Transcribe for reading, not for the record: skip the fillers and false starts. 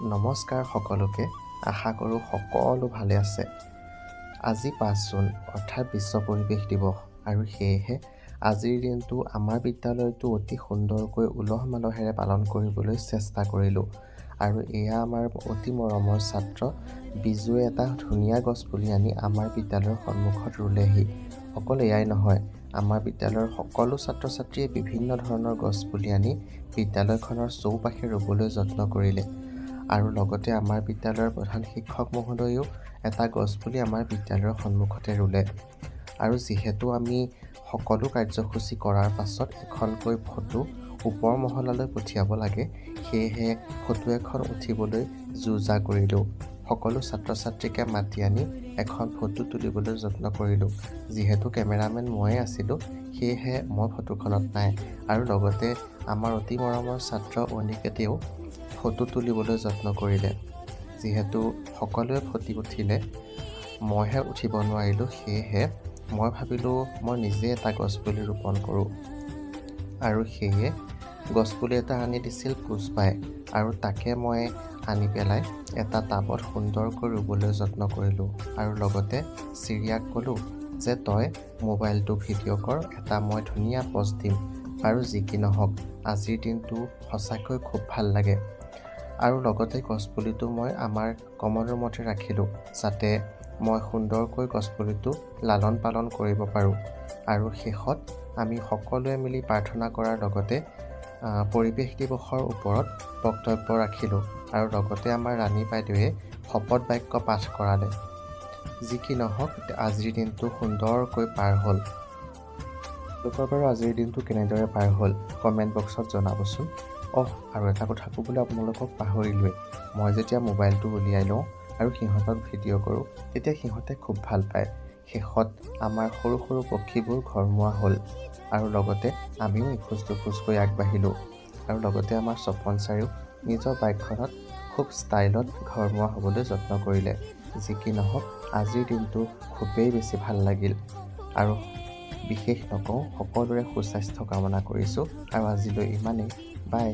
নমস্কাৰ সকলোকে। আশা কৰোঁ সকলো ভালে আছে। আজি ৫ জুন অৰ্থাৎ বিশ্ব পৰিৱেশ দিৱস আৰু সেয়েহে আজিৰ দিনটো আমাৰ বিদ্যালয়টো অতি সুন্দৰকৈ উলহ মালহেৰে পালন কৰিবলৈ চেষ্টা কৰিলোঁ। আৰু এয়া আমাৰ অতি মৰমৰ ছাত্ৰ বিজুৱে এটা ধুনীয়া গছপুলি আনি আমাৰ বিদ্যালয়ৰ সন্মুখত ৰুলেহি। অকল এয়াই নহয়, আমাৰ বিদ্যালয়ৰ সকলো ছাত্ৰ ছাত্ৰীয়ে বিভিন্ন ধৰণৰ গছপুলি আনি বিদ্যালয়খনৰ চৌপাশে ৰুবলৈ যত্ন কৰিলে। আৰু লগতে আমাৰ বিদ্যালয়ৰ প্ৰধান শিক্ষক মহোদয়েও এটা গছপুলি আমাৰ বিদ্যালয়ৰ সন্মুখতে ৰুলে। আৰু যিহেতু আমি সকলো কাৰ্যসূচী কৰাৰ পাছত এখনকৈ ফটো ওপৰ মহলালৈ পঠিয়াব লাগে, সেয়েহে ফটো এখন উঠিবলৈ যো-জা কৰিলোঁ। সকলো ছাত্ৰ ছাত্ৰীকে মাতি আনি এখন ফটো তুলিবলৈ যত্ন কৰিলোঁ। যিহেতু কেমেৰামেন ময়ে আছিলোঁ, সেয়েহে মই ফটোখনত নাই। আৰু লগতে আমাৰ অতি মৰমৰ ছাত্ৰ অনিকেতেও ফটো তুলিবলৈ যত্ন কৰিলে। যিহেতু সকলোৱে ফটো উঠিলে, মইহে উঠিব নোৱাৰিলোঁ, সেয়েহে মই ভাবিলোঁ মই নিজে এটা গছপুলি ৰোপণ কৰোঁ। আৰু সেয়ে গছপুলি এটা আনি দিছিল পুষ্পাই, আৰু তাকে মই আনি পেলাই এটা টাবত সুন্দৰকৈ ৰুবলৈ যত্ন কৰিলোঁ। আৰু লগতে চিৰিয়াক ক'লোঁ যে তই মোবাইলটো ভিডিঅ' কৰ, এটা মই ধুনীয়া পষ্ট দিম। আৰু যি কি নহওক, আজিৰ দিনটো সঁচাকৈ খুব ভাল লাগে। আৰু লগতে গছপুলিটো মই আমাৰ কমন ৰুমতে ৰাখিলোঁ, যাতে মই সুন্দৰকৈ গছপুলিটো লালন পালন কৰিব পাৰোঁ। আৰু শেষত আমি সকলোৱে মিলি প্ৰাৰ্থনা কৰাৰ লগতে পৰিৱেশ দিৱসৰ ওপৰত বক্তব্য ৰাখিলোঁ। আৰু লগতে আমাৰ ৰাণী বাইদেৱে শপত বাক্য পাঠ কৰালে। যি কি নহওক, আজিৰ দিনটো সুন্দৰকৈ পাৰ হ'ল। আপোনালোকৰ বাৰু আজিৰ দিনটো কেনেদৰে পাৰ হ'ল কমেণ্ট বক্সত জনাবচোন। আৰু এটা কথা ক'বলৈ আপোনালোকক পাহৰিলোৱেই। মই যেতিয়া মোবাইলটো উলিয়াই লওঁ আৰু সিহঁতক ভিডিঅ' কৰোঁ, তেতিয়া সিহঁতে খুব ভাল পায়। শেষত আমাৰ সৰু সৰু পক্ষীবোৰ ঘৰমুৱা হ'ল। আৰু লগতে আমিও ইখোজ দুখোজকৈ আগবাঢ়িলোঁ। আৰু লগতে আমাৰ স্বপন ছাৰেও নিজৰ বাইকখনত খুব ষ্টাইলত ঘৰমুৱা হ'বলৈ যত্ন কৰিলে। যি কি নহওক, আজিৰ দিনটো খুবেই বেছি ভাল লাগিল। আৰু বিশেষ নকওঁ, সকলোৰে সুস্বাস্থ্য কামনা কৰিছোঁ। আৰু আজিলৈ ইমানেই। বাই।